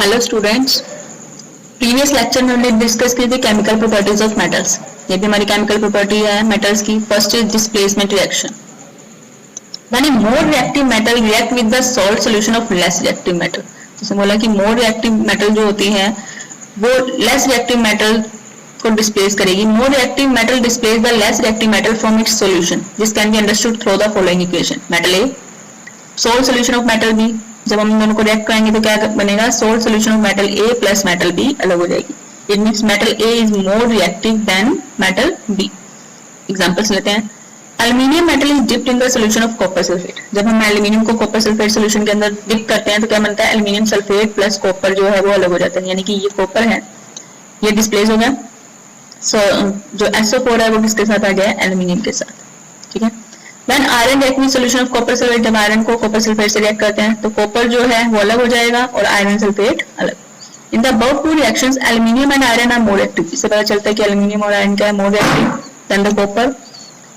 Hello students, previous lecture में हमने discuss की थी केमिकल प्रॉपर्टीज ऑफ मेटल्स। ये भी हमारी केमिकल प्रॉपर्टी है मेटल्स की। First is displacement reaction. When A more reactive metal react with the salt solution of less reactive metal. जैसे बोला कि मोर रिएक्टिव मेटल जो होती है वो लेस रिएक्टिव मेटल को डिस्प्लेस करेगी। More reactive metal displace the less reactive metal from its solution. This can be understood through the following equation. Metal A salt solution of metal B, जब हम दोनों को रिएक्ट करेंगे तो क्या बनेगा, salt solution of metal A plus metal B अलग हो जाएगी। It means metal A is more reactive than metal B. Examples लेते हैं। Aluminium metal is dipped in the solution of copper sulphate. जब हम एल्यूमिनियम को कॉपर सल्फेट सॉल्यूशन के अंदर डिप करते हैं तो क्या बनता है, एल्यूमिनियम सल्फेट प्लस कॉपर जो है वो अलग हो जाता है। यानी कि ये कॉपर है, ये डिस्प्लेस हो गया। जो SO4 है वो किसके साथ आ गया, एल्यूमिनियम के साथ। ठीक है। When iron react with solution of copper sulfate, जब आयरन को कॉपर सल्फेट से रिएक्ट करते हैं तो कॉपर जो है वो अलग हो जाएगा और आयरन सल्फेट अलग। In the above two reactions, aluminium and iron are more active. इससे पता चलता है कि एल्यूमिनियम और आयरन क्या है, more reactive than the copper.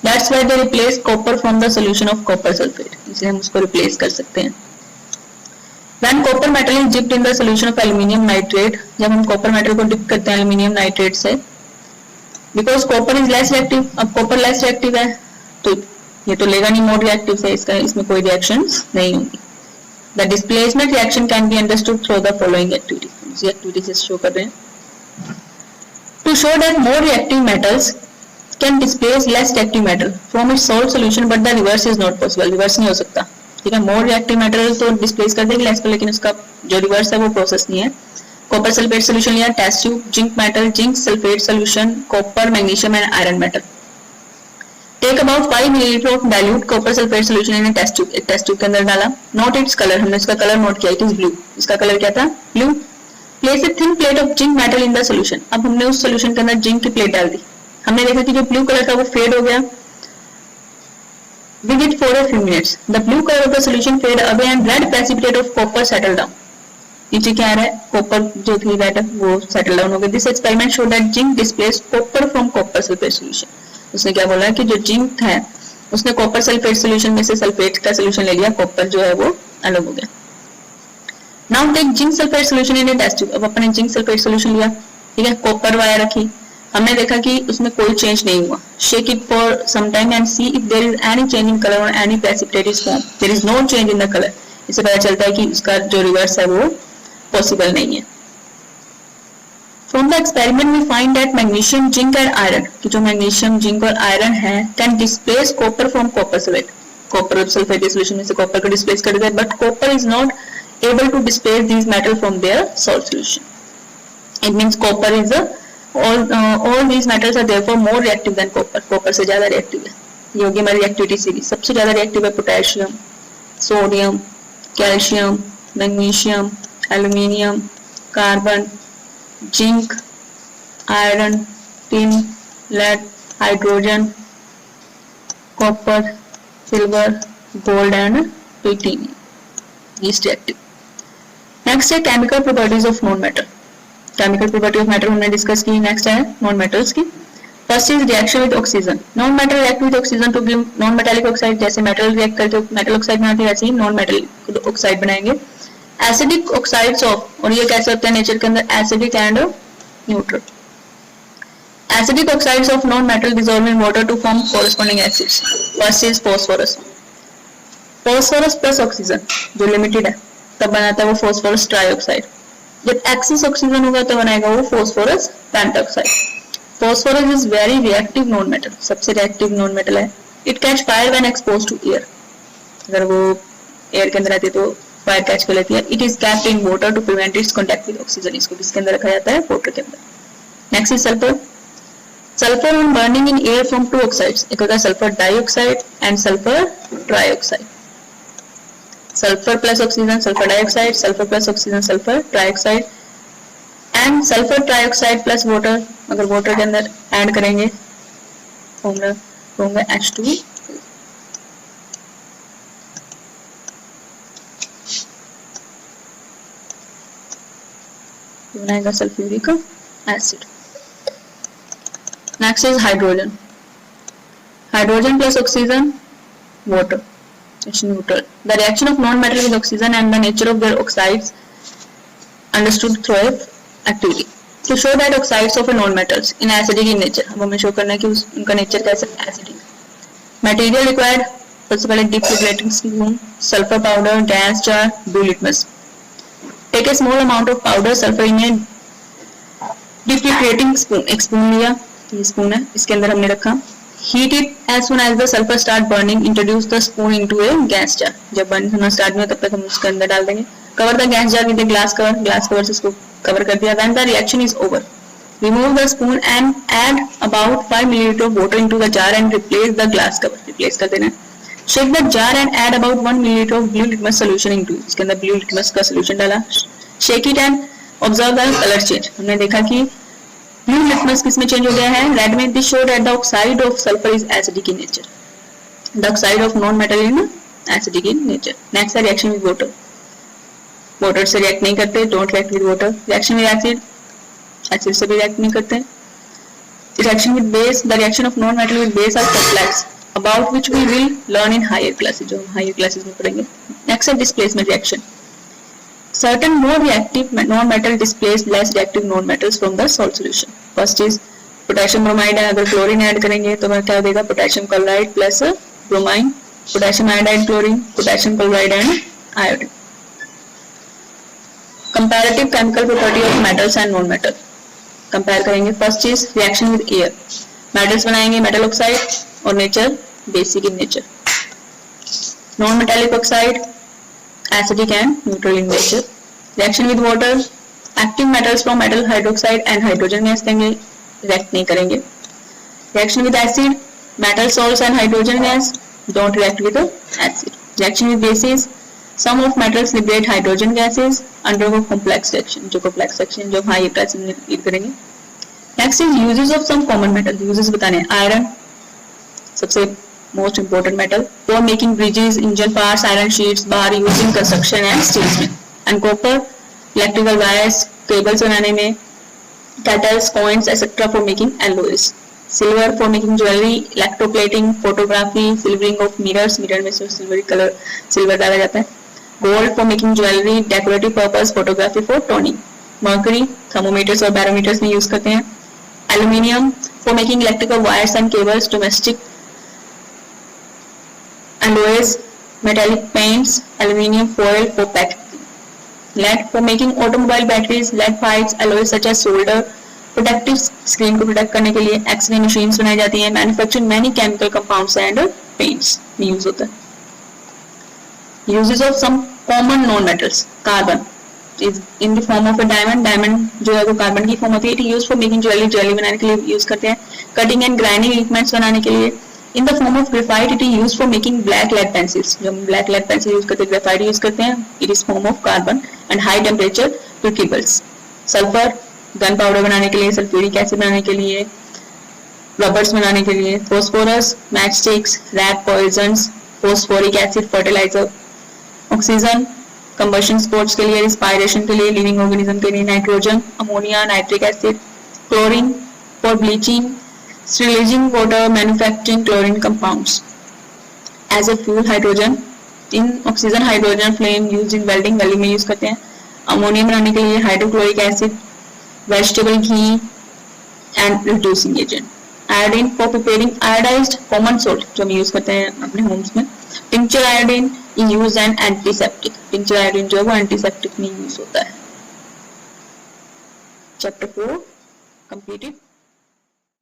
That's why they replace copper from the solution of copper sulfate. इसलिए हम उसको रिप्लेस कर सकते हैं। When copper metal is dipped in the solution of aluminium nitrate, जब हम कॉपर मेटल को डिप करते हैं एल्यूमिनियम नाइट्रेट से, because copper is less reactive, अब कॉपर लेस रिएक्टिव है तो ये तो लेगा नहीं मोर रिएक्टिव से, इसमें कोई रिएक्शंस नहीं होंगी। The displacement reaction can be understood through the following activities. ये एक्टिविटीज शो कर रहे हैं। To show that more reactive metals can displace less reactive metal from its salt solution, but the reverse is not possible. Reverse नहीं हो सकता। ठीक है, more reactive metal तो डिस्प्लेस कर देगी लेस को, लेकिन उसका जो रिवर्स है वो प्रोसेस नहीं है। कॉपर सल्फेट सोल्यूशन लिया, test tube, zinc metal, zinc sulphate solution, copper, magnesium and iron metal. Take about 5 ml of dilute copper sulfate solution in a test tube. एक टेस्ट ट्यूब के अंदर डाला। Note its color, हमने इसका colour note किया, it is blue. इसका colour क्या था, blue. Place a thin plate of zinc metal in the solution. अब हमने उस solution के अंदर जिंक की प्लेट डाल दी। हमने देखा कि जो blue कलर था वो फेड हो गया। With it for a few minutes, the blue color of the solution fade away and red precipitate of copper settle down. नीचे क्या आ रहा है, कॉपर जो थी रेड वो सेटल डाउन हो गई। This experiment showed that zinc displaced copper from copper sulfate solution. उसने क्या बोला कि जो जिंक है उसने कॉपर सल्फेट सॉल्यूशन में से सल्फेट का सॉल्यूशन ले लिया, कॉपर जो है वो अलग हो गया। Now take zinc sulphate solution in a test tube. अब अपने जिंक सल्फेट सॉल्यूशन लिया, ठीक है, कॉपर वायर रखी, हमने देखा कि उसमें कोई चेंज नहीं हुआ। Shake it for some time and see if there is any change in colour और any precipitate is form. There is no change in the colour. इससे पता चलता है कि उसका जो रिवर्स है वो पॉसिबल नहीं है। From the experiment we find that magnesium, zinc and iron, कि जो magnesium, zinc और iron है, can displace copper from copper sulfate. Copper sulfate solution में से copper को displace कर देता है, but copper is not able to displace these metal from their salt solution. It means copper is all these metals are therefore more reactive than copper. Copper से ज़्यादा reactive है। ये होगी हमारी reactivity series। सबसे ज़्यादा reactive है potassium, sodium, calcium, magnesium, aluminium, carbon, zinc, iron, tin, lead, hydrogen, copper, silver, gold and plutonium. Least reactive. Next है chemical properties of non metal. Chemical property of metal हमने discuss की। Next है non metals की। First is reaction with oxygen. Non metal react with oxygen to give non metallic oxide. जैसे metal react करके metal oxide बनाते हैं वैसे ही नॉन मेटल ऑक्साइड बनाएंगे। एसिडिक ऑक्साइड्स ऑफ, और ये कैसे होते हैं नेचर के अंदर, acidic and neutral. Acidic oxides of non metal dissolve in water to form corresponding acids. First is phosphorus. Phosphorus plus oxygen जो लिमिटेड है तब बनाता है वो फास्फोरस ट्राइऑक्साइड। जब एक्सेस ऑक्सीजन होगा तो बनाएगा वो phosphorus pentoxide. Phosphorus is very reactive non metal, सबसे रिएक्टिव नॉन मेटल है। It catch fire when exposed to air. अगर वो एयर के अंदर आती है तो फायर कैच कर लेती है। It is capped in water to prevent its contact with oxygen. इसको किसके अंदर रखा जाता है, वाटर के अंदर। Next is sulphur. Sulphur on burning in air from two oxides. एक होता है sulphur dioxide and sulphur trioxide. Sulphur plus oxygen sulphur dioxide, sulphur plus oxygen sulphur trioxide and sulphur trioxide plus water. अगर water के अंदर add करेंगे formula होगा H2। बनाएगा sulphuric acid. Next is hydrogen. Hydrogen plus oxygen water, it's neutral. The reaction of non metal with oxygen and the nature of their oxides understood through activity. To show that oxides of a non-metals in acidic in nature, अब हमें show करना है कि उनका nature कैसा acidic. Material required, सबसे पहले defibrillating spoon, sulfur powder, gas jar, blue litmus. Take a small amount of powder sulfur in a defibrillating spoon. एक spoon लिया, ये spoon है, इसके अंदर हमने रखा. Heat it as soon as the sulfur start burning. Introduce the spoon into a gas jar. जब burn होना start में तब तक हम उसके अंदर डाल देंगे. Cover the gas jar with a glass cover. Glass cover से इसको cover कर दिया. When the reaction is over, remove the spoon and add about 5 milliliter of water into the jar and replace the glass cover. Replace कर देना. Shake the jar and add about 1 milliliter of blue litmus solution into it. इसके अंदर blue litmus का solution डाला. Shake it and observe the color change. हमने देखा कि blue litmus किसमें चेंज हो गया है, रेड में. This show that the oxide of sulphur is acidic in nature. The oxide of non metal in acidic in nature. Next है reaction with water. Water से रिएक्ट नहीं करते, don't react with water. Reaction with acid, acid से भी react नहीं करते. Reaction with base, the reaction of non metal with base are complex about which we will learn in higher classes, जो हम higher classes में पढ़ेंगे. Next है displacement reaction. Certain more reactive non-metal displace less reactive non-metals from the salt solution. First is potassium bromide है, अगर chlorine add करेंगे तो हमें क्या देगा, potassium chloride plus bromine, potassium iodide chlorine, potassium chloride and iodine. Comparative chemical property of metals and non metal compare करेंगे. First is reaction with air. Metals बनाएंगे metal oxide और nature basic in nature. Non metallic oxide acidic and neutral in nature. Reaction with water, active metals from metal hydroxide and hydrogen gas देंगे, react नहीं करेंगे. Reaction with acid, metal salts and hydrogen gas don't react with the acid. Reaction with bases, some of metals liberate hydrogen gases, undergo complex reaction, जो complex reaction जो high reaction lead करेंगे. Next is uses of some common metal. Uses बताने हैं. Iron सबसे most important metal for making bridges, engine parts, iron sheets, bar used in construction and steels में. And copper, electrical wires, cables बनाने में, kettles, coins, etc. for making alloys. Silver for making jewelry, electroplating, photography, silvering of mirrors, mirror में से silvery color silver डाला जाता है. Gold for making jewelry, decorative purpose, photography for toning. Mercury, thermometers और barometers में use करते हैं. Aluminium for making electrical wires and cables, domestic alloys, metallic paints, aluminium foil for packaging. Lead for making automobile batteries, lead pipes, alloys such as solder, protective screen को protect करने के लिए X-ray machines बनाई जाती हैं. Manufacturing many chemical compounds and paints में use होता है. Uses of some common non-metals. Carbon is in the form of a diamond. Diamond जो है वो carbon की form होती है. It is used for making jewelry, jewelry बनाने के लिए use करते हैं. Cutting and grinding equipments बनाने के लिए. In the form of graphite, it is used for making black lead pencils. जो हम black lead pencil use करते हैं, graphite use करते हैं. It is form of carbon and high temperature crucibles. Sulfur, gun powder बनाने के लिए, sulfuric acid बनाने के लिए, rubbers बनाने के लिए. Phosphorus, matchsticks, rat poisons, phosphoric acid fertilizer. Oxygen, combustion sports के लिए, respiration के लिए, living organism के लिए. Nitrogen, ammonia, nitric acid. Chlorine for bleaching, sterilizing water, manufacturing chlorine compounds. As a fuel, hydrogen in oxygen hydrogen flame used in welding, welding में use करते हैं. Ammonia बनाने के लिए hydrochloric acid, vegetable ghee and reducing agent. Iodine for preparing iodised common salt जो हम use करते हैं अपने होम्स में. Tincture iodine in use and antiseptic. Tincture iodine जो है वो एंटीसेप्टिक में यूज होता है. Chapter 4 completed.